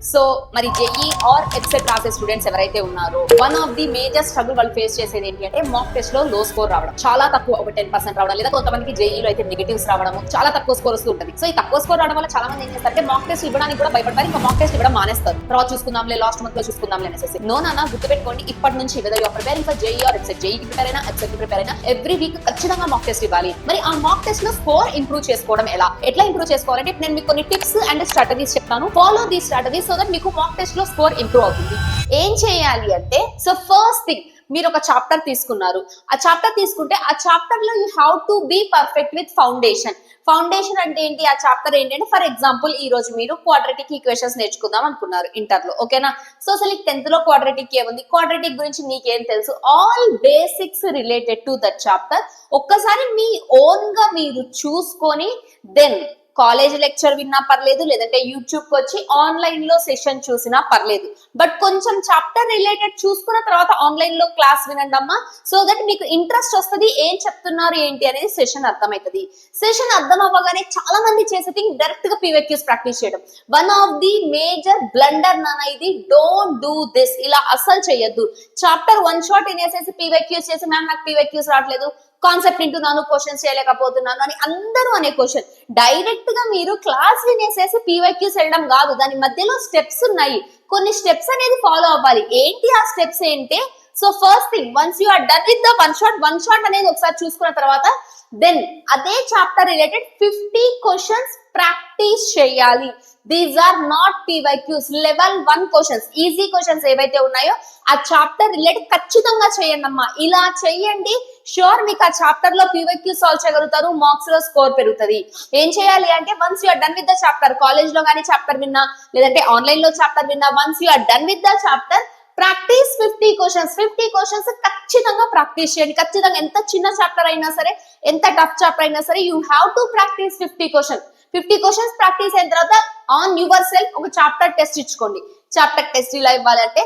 So మరి JEE or ఎక్సెట్ రాసే students ఎవరైతే ఉన్నారో one of the major struggle వాళ్ళు ఫేస్ చేసేది ఏంటి అంటే మాక్ టెస్ట్ లో లో స్కోర్ రావడం, చాలా తక్కువ, ఒక 10% రావడం, లేదా కొంతమందికి జేఈలో అయితే నెగటివ్స్ రావడం, చాలా తక్కువ స్కోర్ వస్తూ ఉంటుంది. సో ఈ తక్కువ స్కోర్ రావడం వల్ల చాలా మంది ఏం చేస్తారంటే మాక్ టెస్ట్ ఇవ్వడానికి కూడా భయపడతారు, ఇంకా మాక్ టెస్ట్ ఇవ్వడం మానేస్తారు. తర్వాత చూసుకుందాంలే, లాస్ట్ మంత్ లో చూసుకుందాంలే అనేసి. నో నాన్న, గుర్తుపెట్టుకోండి, ఇప్పటి నుంచి whether you are preparing for JEE or ఎక్సెట్, జేఈకి ప్రిపేర్ అయినా ఎక్సెట్ కి ప్రిపేర్ అయినా ఎవ్రీ వీక్ ఖచ్చితంగా మాక్ టెస్ట్ ఇవ్వాలి. మరి ఆ మాక్ టెస్ట్ లో స్కోర్ ఇంప్రూవ్ చేసుకోవడం ఎట్లా ఇంప్రూవ్ చేసుకోవాలంటే నేను మీకు కొన్ని టిప్స్ అండ్ స్ట్రాటజీస్ చెప్తాను. ఫాలో దీ స్ట్రాటజీ సో దట్ మీకు మాక్ టెస్ట్ లో స్కోర్ ఇంప్రూవ్ అవుతుంది. ఏం చేయాలి అంటే, సో ఫస్ట్ థింగ్, మీరు ఒక చాప్టర్ తీసుకున్నారు, ఆ చాప్టర్ తీసుకుంటే ఆ చాప్టర్ లో you have to be perfect with foundation. Foundation అంటే ఏంటి, ఆ చాప్టర్ ఏంటంటే ఫర్ ఎగ్జాంపుల్ ఈ రోజు మీరు క్వాడ్రాటిక్ ఈక్వేషన్స్ నేర్చుకుందాం అనుకున్నారు ఇంటర్ లో, ఓకేనా. సో అసలు 10th లో క్వాడ్రాటిక్ ఏముంది, క్వాడ్రాటిక్ గురించి నీకేం తెలుసు, all basics related to that chapter ఒక్కసారి మీ ఓన్ గా మీరు చూసుకొని దెన్ కాలేజ్ లెక్చర్ విన్నా పర్లేదు, లేదంటే యూట్యూబ్ కి వచ్చి ఆన్లైన్ లో సెషన్ చూసినా పర్లేదు, బట్ కొంచెం చాప్టర్ రిలేటెడ్ చూసుకున్న తర్వాత ఆన్లైన్ లో క్లాస్ వినండి అమ్మా. సో దట్ మీకు ఇంట్రెస్ట్ వస్తుంది, ఏం చెప్తున్నారు ఏంటి అనేది సెషన్ అర్థమవుతుంది. సెషన్ అర్థం అవ్వగానే చాలా మంది చేసేది డైరెక్ట్ గా పీవైక్యూస్ ప్రాక్టీస్ చేయడం. One of the major blunder నాన్న ఇది. డోంట్ డూ దిస్, ఇలా అస్సలు చేయొద్దు. చాప్టర్ వన్ షాట్ వినేసేసి పీవైక్యూస్ చేసి మ్యామ్ నాకు పీవైక్యూస్ రావట్లేదు, కాన్సెప్ట్ వింటున్నాను, క్వశ్చన్స్ చేయలేకపోతున్నాను అని అందరూ అనే క్వశ్చన్. డైరెక్ట్ గా మీరు క్లాస్ వినేసేసి పీవైక్యూస్ వెళ్ళడం కాదు, దాని మధ్యలో స్టెప్స్ ఉన్నాయి, కొన్ని స్టెప్స్ అనేది ఫాలో అవ్వాలి. ఏంటి ఆ స్టెప్స్ ఏంటి? So first thing, once you are done with the one shot అనేది ఒకసారి చూసుకున్న తర్వాత దెన్ అదే చాప్టర్ రిలేటెడ్ 50 క్వశ్చన్స్ ప్రాక్టీస్ చేయాలి. These are not PYQs, level 1 questions, easy questions ఏవైతే ఉన్నాయో ఆ చాప్టర్ రిలేటెడ్ ఖచ్చితంగా చేయండి అమ్మా. ఇలా చేయండి, షూర్ మీకు ఆ చాప్టర్ లో పీవైక్యూ సాల్వ్ చేయగలుగుతారు, మార్క్స్ లో స్కోర్ పెరుగుతుంది. ఏం చేయాలి అంటే, once you are done with the chapter, college లో కానీ చాప్టర్ విన్నా, లేదంటే ఆన్లైన్ లో చాప్టర్ విన్నా, once you are done with the chapter practice 50 questions. 50 questions ఖచ్చితంగా ప్రాక్టీస్ చేయండి. ఖచ్చితంగా ఎంత చిన్న చాప్టర్ అయినా సరే, ఎంత టఫ్ చాప్టర్ అయినా సరే, you have to practice 50 questions. 50 questions practice అయిన తర్వాత ఆన్ యువర్ సెల్ఫ్ ఒక చాప్టర్ టెస్ట్ ఇచ్చుకోండి. చాప్టర్ టెస్ట్ ఇలా ఇవ్వాలంటే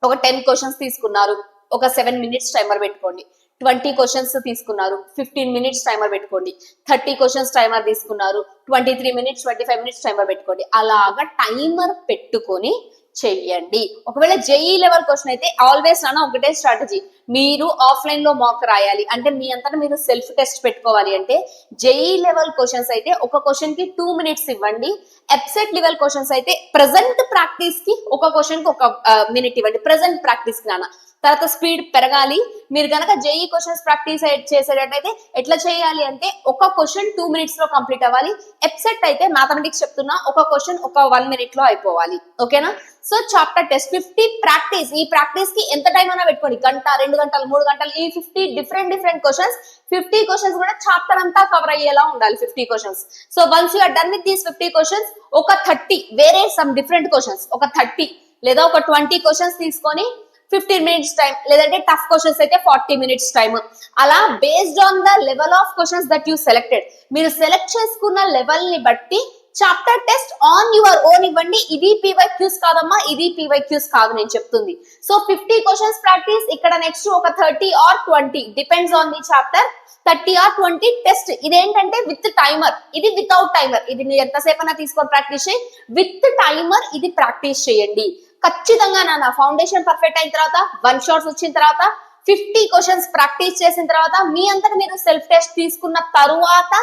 ఒక 10 క్వశ్చన్స్ తీసుకున్నారు, ఒక 7 మినిట్స్ టైమర్ పెట్టుకోండి. 20 క్వశ్చన్స్ తీసుకున్నారు, 15 మినిట్స్ టైమర్ పెట్టుకోండి. 30 క్వశ్చన్స్ టైమర్ తీసుకున్నారు, 23 మినిట్స్ 25 మినిట్స్ టైమర్ పెట్టుకోండి. అలాగా టైమర్ పెట్టుకొని చెయ్యండి. ఒకవేళ జేఈ లెవెల్ క్వశ్చన్ అయితే ఆల్వేస్ నాన్న ఒకటే స్ట్రాటజీ, మీరు ఆఫ్లైన్ లో మాక్ రాయాలి అంటే మీ అంతటా మీరు సెల్ఫ్ టెస్ట్ పెట్టుకోవాలి అంటే జేఈ లెవెల్ క్వశ్చన్స్ అయితే ఒక క్వశ్చన్ కి 2 మినిట్స్ ఇవ్వండి. ఎప్సెట్ లెవెల్ క్వశ్చన్స్ అయితే ప్రెసెంట్ ప్రాక్టీస్ కి ఒక క్వశ్చన్ కి 1 మినిట్ ఇవ్వండి, ప్రెసెంట్ ప్రాక్టీస్ కి నాన్న. తర్వాత స్పీడ్ పెరగాలి. మీరు కనుక జేఈ క్వశ్చన్స్ ప్రాక్టీస్ చేసేటట్టయితే ఎట్లా చేయాలి అంటే ఒక క్వశ్చన్ 2 మినిట్స్ లో కంప్లీట్ అవ్వాలి. ఎప్సెట్ అయితే మ్యాథమెటిక్స్ చెప్తున్నా, ఒక క్వశ్చన్ ఒక 1 మినిట్ లో అయిపోవాలి, ఓకేనా. So chapter test 50 practice. ఈ ప్రాక్టీస్ కి ఎంత టైం అయినా పెట్టుకోండి, గంట, 2 గంటలు, 3 గంటలు. ఈ 50 డిఫరెంట్ క్వశ్చన్స్, 50 క్వశ్చన్స్ కూడా చాప్టర్ అంతా కవర్ అయ్యేలా ఉండాలి 50 questions. So once you are done with these 50 questions, ఒక 30 వేరే సమ్ డిఫరెంట్ క్వశ్చన్స్, ఒక 30 లేదా ఒక 20 క్వశ్చన్స్ తీసుకొని 15 మినిట్స్ టైం, లేదంటే టఫ్ క్వశ్చన్స్ అయితే 40 మినిట్స్ టైం. అలా based on the level of questions that you selected, మీరు సెలెక్ట్ చేసుకున్న లెవెల్ ని బట్టి chapter test on your own ఇవ్వండి. ఇది పీవైక్యూస్ కాదమ్మా, ఇది పీవైక్యూస్ కాదు నేను చెప్తుంది. సో 50 క్వశ్చన్స్ ప్రాక్టీస్, ఇక్కడ నెక్స్ట్ ఒక 30 or 20 depends on the chapter, 30 or 20 test. ఇదేంటంటే విత్ టైమర్, ఇది వితౌట్ టైమర్. ఇది మీరు ఎంతసేపు అయినా తీసుకొని ప్రాక్టీస్ చేయి, విత్ టైమర్ ఇది ప్రాక్టీస్ చేయండి ఖచ్చితంగా నాన్న. ఫౌండేషన్ పర్ఫెక్ట్ అయిన తర్వాత, 1 షాట్స్ వచ్చిన తర్వాత, 50 క్వశ్చన్స్ ప్రాక్టీస్ చేసిన తర్వాత, మీ అంతటా మీరు సెల్ఫ్ టెస్ట్ తీసుకున్న తరువాత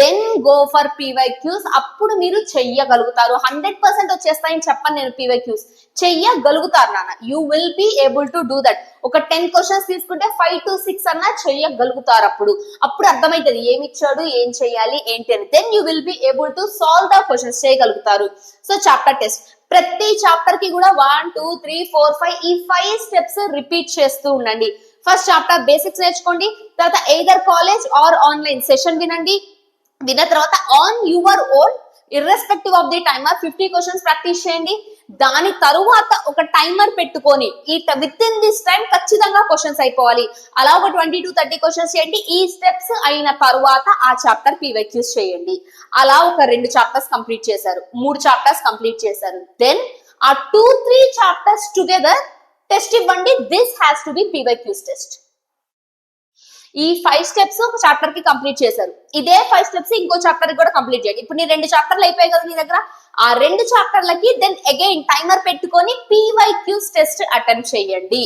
దెన్ గో ఫర్ పీవైక్యూస్. అప్పుడు మీరు చెయ్యగలుగుతారు. 100% వచ్చేస్తాయని చెప్పను నేను, పీవైక్యూస్ చెయ్యగలుగుతారు నాన్న. You will be able to do that. ఒక 10 క్వశ్చన్స్ తీసుకుంటే 5 to 6 అన్నా చెయ్యగలుగుతారు. అప్పుడు అర్థమవుతుంది ఏమి ఇచ్చాడు, ఏం చెయ్యాలి ఏంటి అని. Then you will be able to solve the questions, చేయగలుగుతారు. సో చాప్టర్ టెస్ట్ ప్రతి చాప్టర్ కి కూడా 1 2 3 4 5 ఈ 5 స్టెప్స్ రిపీట్ చేస్తూ ఉండండి. ఫస్ట్ చాప్టర్ బేసిక్స్ నేర్చుకోండి, తర్వాత either college or online session వినండి. విన్న తర్వాత on your own irrespective of the timer 50 questions practice చేయండి. దాని తరువాత ఒక టైమర్ పెట్టుకొని ఈ విత్ ఇన్ దిస్ టైం ఖచ్చితంగా క్వశ్చన్స్ అయిపోవాలి. అలా ఒక 20 to 30 క్వశ్చన్స్ చేయండి. ఈ స్టెప్స్ అయిన తరువాత ఆ చాప్టర్ పీవైక్యూస్ చేయండి. అలా ఒక 2 చాప్టర్స్ కంప్లీట్ చేశారు, 3 చాప్టర్స్ కంప్లీట్ చేశారు. దెన్ ఆ 2-3 చాప్టర్స్ టుగెదర్ టెస్ట్ ఇవ్వండి. This has to be PYQs test. ఈ 5 స్టెప్స్ ఒక చాప్టర్ కి కంప్లీట్ చేశారు. ఇదే 5 స్టెప్స్ ఇంకో చాప్టర్ కి కూడా కంప్లీట్ చేయండి. ఇప్పుడు నీ 2 చాప్టర్లు అయిపోయాయి కదా నీ దగ్గర. ఆ 2 చాప్టర్లకి దెన్ అగైన్ టైమర్ పెట్టుకొని PYQs టెస్ట్ అటెంప్ట్ చేయండి.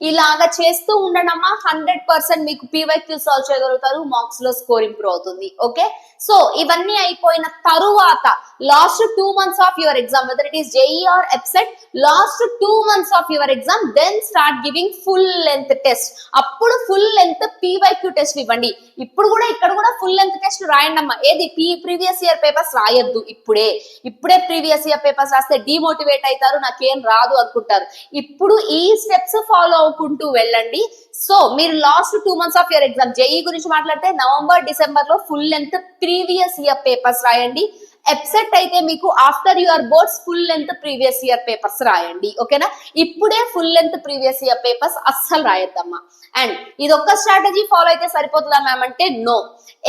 ఇలాగా చేస్తూ ఉండడమ్మా 100% మీకు PYQ సాల్వ్ చేయగలుగుతారు. మార్క్స్ లో స్కోర్ ఇంప్రూవ్ అవుతుంది. ఓకే, సో ఇవన్నీ అయిపోయిన తరువాత last 2 months of your exam, whether it is JEE or EPSET, last 2 months of your exam then start giving full length test. అప్పుడు ఫుల్ లెంత్ PYQ టెస్ట్ ఇవ్వండి. ఇప్పుడు కూడా ఇక్కడ కూడా ఫుల్ లెంత్ టెస్ట్ రాయండి అమ్మా. ఏది ప్రీవియస్ ఇయర్ పేపర్స్ రాయొద్దు. ఇప్పుడే ప్రీవియస్ ఇయర్ పేపర్స్ రాస్తే డిమోటివేట్ అవుతారు, నాకేం రాదు అనుకుంటారు. ఇప్పుడు ఈ స్టెప్స్ ఫాలో అవుకుంటూ వెళ్ళండి. సో మీరు last 2 months of your exam JEE గురించి మాట్లాడితే నవంబర్ డిసెంబర్ లో full length previous year papers రాయండి. EPSET అయితే మీకు after your boards full length previous year papers రాయండి. ఓకేనా, ఇప్పుడే full length previous year papers అస్సలు రాయొద్దమ్మా. అండ్ ఇది ఒక్క స్ట్రాటజీ ఫాలో అయితే సరిపోతుందా మ్యామ్ అంటే నో.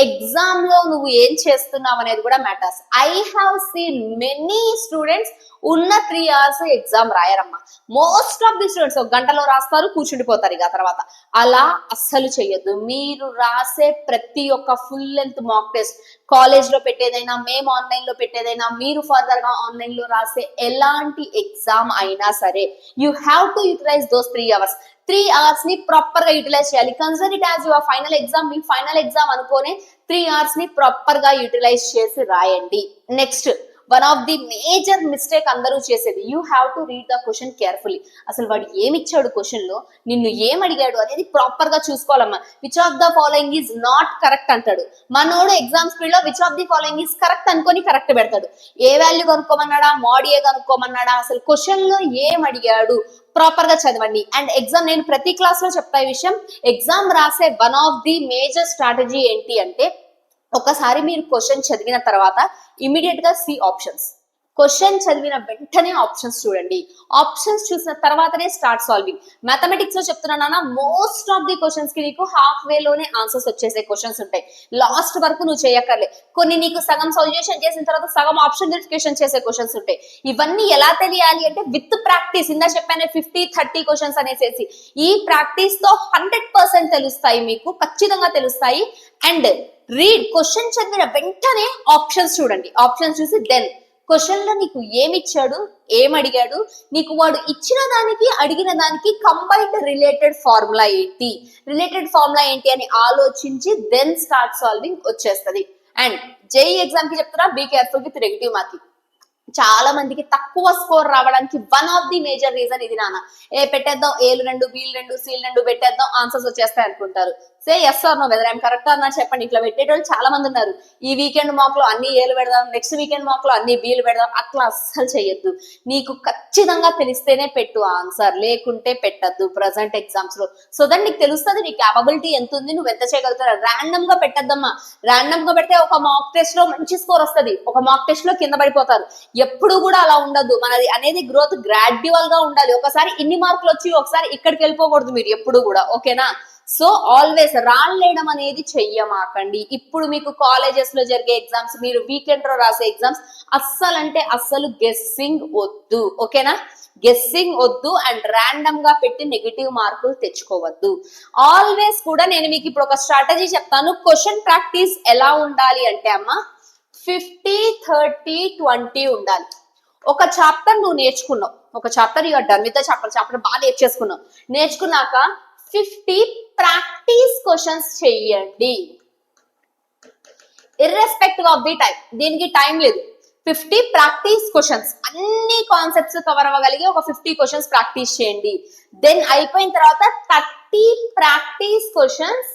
ఎగ్జామ్ లో నువ్వు ఏం చేస్తున్నావు అనేది కూడా matters. I have seen many students ఉన్న 3 hours ఎగ్జామ్ రాయరమ్మా. మోస్ట్ ఆఫ్ ది స్టూడెంట్స్ ఒక గంటలో రాస్తారు, కూర్చుండిపోతారు. ఇక తర్వాత అలా అస్సలు చెయ్యొద్దు. మీరు రాసే ప్రతి ఒక్క full length mock test, college లో పెట్టేదైనా, మేము ఆన్లైన్ లో పెట్టేదైనా, మీరు ఫర్దర్ గా ఆన్లైన్ లో రాసే ఎలాంటి ఎగ్జామ్ అయినా సరే you have to utilize those 3 hours. 3 hours ని ప్రాపర్ గా యూటిలైజ్ చేయాలి. Consider it as your final exam. మీ ఫైనల్ ఎగ్జామ్ అనుకోనే 3 hours ని ప్రాపర్ గా యూటిలైజ్ చేసి రాయండి. Next, one of the major mistake అందరూ చేసేది, you have to read the question carefully. అసలు వాడు ఏమి ఇచ్చాడు క్వశ్చన్ లో, నిన్ను ఏం అడిగాడు అనేది ప్రాపర్ గా చూసుకోవాలమ్మా. Which of the following is not correct అంటాడు మనోడు. ఎగ్జామ్ స్పీడ్ లో which of the following is correct అనుకొని కరెక్ట్ పెడతాడు. ఏ వాల్యూ కనుక్కోమన్నాడా, మోడ్ ఏ కనుక్కోమన్నాడా, అసలు క్వశ్చన్ లో ఏం అడిగాడు ప్రాపర్ గా చదవండి. అండ్ ఎగ్జామ్, నేను ప్రతి క్లాస్ లో చెప్తా ఈ విషయం, ఎగ్జామ్ రాసే one of the major strategy ఏంటి అంటే, ఒకసారి మీరు క్వశ్చన్ చదివిన తర్వాత ఇమీడియట్ గా సి ఆప్షన్స్. క్వశ్చన్ చదివిన వెంటనే ఆప్షన్స్ చూడండి. ఆప్షన్స్ చూసిన తర్వాతనే స్టార్ట్ సాల్వింగ్. మ్యాథమెటిక్స్ లో చెప్తున్నానా, మోస్ట్ ఆఫ్ ది క్వశ్చన్స్ కి నీకు హాఫ్ వేలోనే ఆన్సర్స్ వచ్చేసే క్వశ్చన్స్ ఉంటాయి. లాస్ట్ వరకు నువ్వు చేయక్కర్లే. కొన్ని నీకు సగం సొల్యూషన్ చేసిన తర్వాత సగం ఆప్షన్ వెరిఫికేషన్ చేసే క్వశ్చన్స్ ఉంటాయి. ఇవన్నీ ఎలా తెలియాలి అంటే విత్ ప్రాక్టీస్. ఇందా చెప్పాను 50-30 క్వశ్చన్స్ అనేసేసి. ఈ ప్రాక్టీస్ తో 100% తెలుస్తాయి, మీకు ఖచ్చితంగా తెలుస్తాయి. అండ్ రీడ్, క్వశ్చన్ చదివిన వెంటనే ఆప్షన్స్ చూడండి. ఆప్షన్స్ చూసి దెన్ క్వశ్చన్ లో నీకు ఏమిచ్చాడు, ఏం అడిగాడు, నీకు వాడు ఇచ్చిన దానికి అడిగిన దానికి కంబైన్డ్ రిలేటెడ్ ఫార్ములా ఏంటి అని ఆలోచించి దెన్ స్టార్ట్ సాల్వింగ్ వచ్చేస్తుంది. అండ్ JEE ఎగ్జామ్ కి చెప్తున్నా, be careful with negative marking. చాలా మందికి తక్కువ స్కోర్ రావడానికి one of the major reason ఇది నాన్న. పెట్టేద్దాం Aలు 2 Bలు 2 Cలు 2 పెట్టేద్దాం ఆన్సర్స్ వచ్చేస్తాయి అనుకుంటారు. Say yes or no, whether I'm correct or not చెప్పండి. ఇట్లా పెట్టేటోళ్ళు చాలా మంది ఉన్నారు. ఈ వీకెండ్ మాక్ లో అన్ని Aలు పెడదాం, నెక్స్ట్ వీకెండ్ మాక్ లో అన్ని Bలు పెడదాం, అట్లా అస్సలు చేయొద్దు. నీకు ఖచ్చితంగా తెలిస్తేనే పెట్టు ఆన్సర్, లేకుంటే పెట్టద్దు ప్రజెంట్ ఎగ్జామ్స్ లో. సో దట్ నీకు తెలుస్తుంది నీ క్యాపబిలిటీ ఎంత ఉంది, నువ్వు ఎంత చేయగలుగుతావు. ర్యాండమ్ గా పెట్టద్దమ్మా. ర్యాండమ్ గా పెడితే ఒక మాక్ టెస్ట్ లో మంచి స్కోర్ వస్తుంది, ఒక మాక్ టెస్ట్ లో కింద పడిపోతారు. ఎప్పుడు కూడా అలా ఉండదు. మనది అనేది గ్రోత్ గ్రాడ్యువల్ గా ఉండాలి. ఒకసారి ఇన్ని మార్కులు వచ్చి ఒకసారి ఇక్కడికి వెళ్ళిపోకూడదు మీరు ఎప్పుడు కూడా. ఓకేనా, సో ఆల్వేస్ రాళ్ళేయడం అనేది చెయ్యమాకండి. ఇప్పుడు మీకు కాలేజెస్ లో జరిగే ఎగ్జామ్స్, మీరు వీకెండ్ లో రాసే ఎగ్జామ్స్ అస్సలు అంటే అస్సలు గెస్సింగ్ వద్దు. ఓకేనా, గెస్సింగ్ వద్దు. అండ్ ర్యాండమ్ గా పెట్టి నెగిటివ్ మార్కులు తెచ్చుకోవద్దు. ఆల్వేస్ కూడా నేను మీకు ఇప్పుడు ఒక స్ట్రాటజీ చెప్తాను. క్వశ్చన్ ప్రాక్టీస్ ఎలా ఉండాలి అంటే అమ్మా 50-30-20 ఉండాలి. ఒక చాప్టర్ నువ్వు నేర్చుకున్నావు, ఒక chapter you are done with the chapter బాగా నేర్చుకున్నాక 50 ప్రాక్టీస్ క్వశ్చన్స్ చెయ్యండి. ఇర్రెస్పెక్టివ్ ఆఫ్ ది టైం, దీనికి టైం లేదు. 50 ప్రాక్టీస్ క్వశ్చన్స్, అన్ని కాన్సెప్ట్స్ కవర్ అవ్వగలిగి ఒక 50 క్వశ్చన్స్ ప్రాక్టీస్ చేయండి. దెన్ అయిపోయిన తర్వాత 30 ప్రాక్టీస్ క్వశ్చన్స్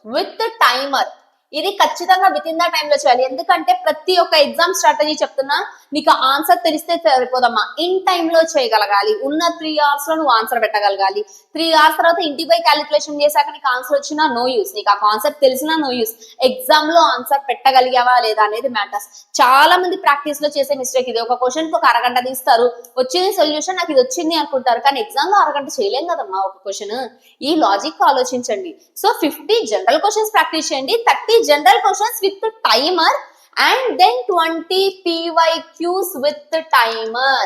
విత్ టైమర్. ఇది ఖచ్చితంగా విత్ ఇన్ ద టైమ్ లో చేయాలి. ఎందుకంటే ప్రతి ఒక్క ఎగ్జామ్ స్ట్రాటజీ చెప్తున్నా, నీకు ఆన్సర్ తెలిస్తే సరిపోదమ్మా, ఇన్ టైమ్ లో చేయగలగాలి. ఉన్న 3 hours లో నువ్వు ఆన్సర్ పెట్టగలగాలి. 3 hours తర్వాత ఇంటికి పోయి క్యాలిక్యులేషన్ చేశాక నీకు ఆన్సర్ వచ్చినా నో యూస్, నీకు ఆ కాన్సెప్ట్ తెలిసినా నో యూస్. ఎగ్జామ్ లో ఆన్సర్ పెట్టగలిగావా లేదా అనేది మ్యాటర్స్. చాలా మంది ప్రాక్టీస్ లో చేసే మిస్టేక్ ఇది. ఒక క్వశ్చన్ కి ఒక అరగంట తీస్తారు, వచ్చింది సొల్యూషన్, నాకు ఇది వచ్చింది అనుకుంటారు. కానీ ఎగ్జామ్ లో అరగంట చేయలేం కదమ్మా ఒక క్వశ్చన్. ఈ లాజిక్ ఆలోచించండి. సో 50 జనరల్ క్వశ్చన్స్ ప్రాక్టీస్ చేయండి, 30 general questions with the timer, and then 20 PYQs with the timer.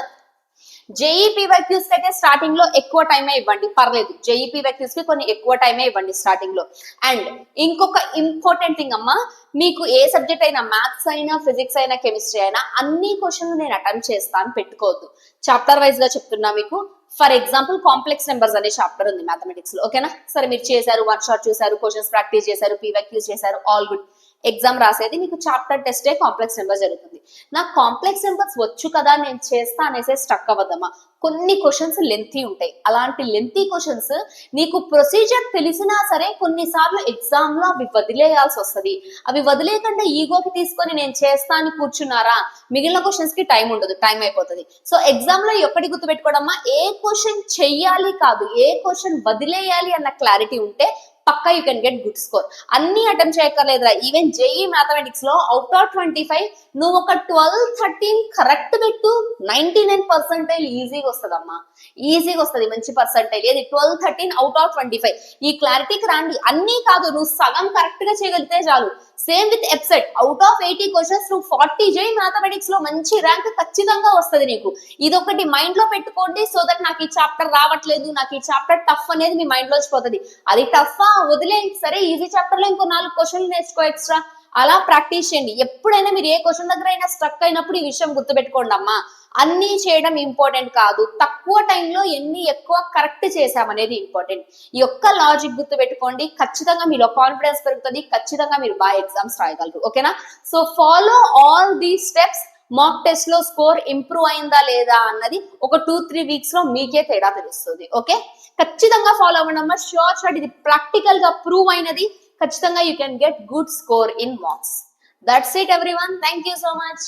JEPYQs అయితే స్టార్టింగ్ లో ఎక్కువ టైమే ఇవ్వండి, పర్లేదు. JEPYQs కి కొన్ని ఎక్కువ టైమే ఇవ్వండి స్టార్టింగ్ లో. అండ్ ఇంకొక ఇంపార్టెంట్ థింగ్ అమ్మా, మీకు ఏ సబ్జెక్ట్ అయినా, మ్యాథ్స్ అయినా, ఫిజిక్స్ అయినా, కెమిస్ట్రీ అయినా, అన్ని క్వశ్చన్లు నేను అటెంప్ట్ చేస్తాను పెట్టుకోవద్దు. చాప్టర్ వైజ్ గా చెప్తున్నా మీకు. ఫర్ ఎగ్జాంపుల్ కాంప్లెక్స్ నెంబర్స్ అనే చాప్టర్ ఉంది మ్యాథమెటిక్స్ లో, ఓకేనా? సరే మీరు చేశారు, వన్ షాట్ చూసారు, క్వశ్చన్స్ ప్రాక్టీస్ చేశారు, PYQs చేశారు, ఆల్ గుడ్. ఎగ్జామ్ రాసేది మీకు చాప్టర్ టెస్టే కాంప్లెక్స్ నెంబర్ జరుగుతుంది. నాకు కాంప్లెక్స్ నెంబర్స్ వచ్చు కదా నేను చేస్తా అనేసి స్టక్ అవ్వద్దమ్మా. కొన్ని క్వశ్చన్స్ లెంతీ ఉంటాయి. అలాంటి లెంతీ క్వశ్చన్స్ నీకు ప్రొసీజర్ తెలిసినా సరే కొన్నిసార్లు ఎగ్జామ్ లో అవి వదిలేయాల్సి వస్తుంది. అవి వదిలేయకుండా ఈగోకి తీసుకొని నేను చేస్తా అని కూర్చున్నారా, మిగిలిన క్వశ్చన్స్ కి టైం ఉండదు, టైం అయిపోతుంది. సో ఎగ్జామ్ లో ఒక్కటి గుర్తుపెట్టుకోవడమ్మా, ఏ క్వశ్చన్ చెయ్యాలి కాదు, ఏ క్వశ్చన్ వదిలేయాలి అన్న క్లారిటీ ఉంటే పక్కా you can get good score. అన్ని అటెంప్ట్ చేయక్కర్లేదురా. ఈవెన్ JEE మ్యాథమెటిక్స్ లో అవుట్ ఆఫ్ 25 నువ్వు ఒక 12-13 కరెక్ట్ పెట్టు, 99% ఈజీగా వస్తుందమ్మా. ఈజీగా వస్తుంది, మంచి పర్సంటేజ్. ఏది 12-13 అవుట్ ఆఫ్ 25. ఈ క్లారిటీకి రాండి. అన్నీ కాదు, నువ్వు సగం కరెక్ట్ గా చేయగలిగితే చాలు. Same with EAPCET, out of 80 questions నువ్వు 40 చేయి, మ్యాథమెటిక్స్ లో మంచి ర్యాంక్ ఖచ్చితంగా వస్తుంది నీకు. ఇదొకటి మైండ్ లో పెట్టుకోండి. సో దట్ నాకు ఈ చాప్టర్ రావట్లేదు, నాకు ఈ చాప్టర్ టఫ్ అనేది మీ మైండ్ లో వచ్చిపోతుంది. అది టఫా వదిలే, సరే ఈజీ చాప్టర్ లో ఇంకో 4 క్వశ్చన్లు నేర్చుకో ఎక్స్ట్రా. అలా ప్రాక్టీస్ చేయండి. ఎప్పుడైనా మీరు ఏ క్వశ్చన్ దగ్గర అయినా స్ట్రక్ అయినప్పుడు ఈ విషయం గుర్తుపెట్టుకోండి అమ్మా, అన్ని చేయడం ఇంపార్టెంట్ కాదు, తక్కువ టైంలో ఎన్ని ఎక్కువ కరెక్ట్ చేసామనేది ఇంపార్టెంట్. ఈ ఒక్క లాజిక్ గుర్తు పెట్టుకోండి, ఖచ్చితంగా మీలో కాన్ఫిడెన్స్ పెరుగుతుంది, ఖచ్చితంగా మీరు బాగా ఎగ్జామ్స్ రాయగలరు, ఓకేనా? So follow all these steps. Mock test లో స్కోర్ ఇంప్రూవ్ అయిందా లేదా అన్నది ఒక 2-3 వీక్స్ లో మీకే తేడా తెలుస్తుంది, ఓకే? ఖచ్చితంగా ఫాలో అవ్వండి అమ్మా. షూర్ షాట్, ఇది ప్రాక్టికల్ గా ప్రూవ్ అయినది. ఖచ్చితంగా you can get good score in marks. That's it everyone. Thank you so much.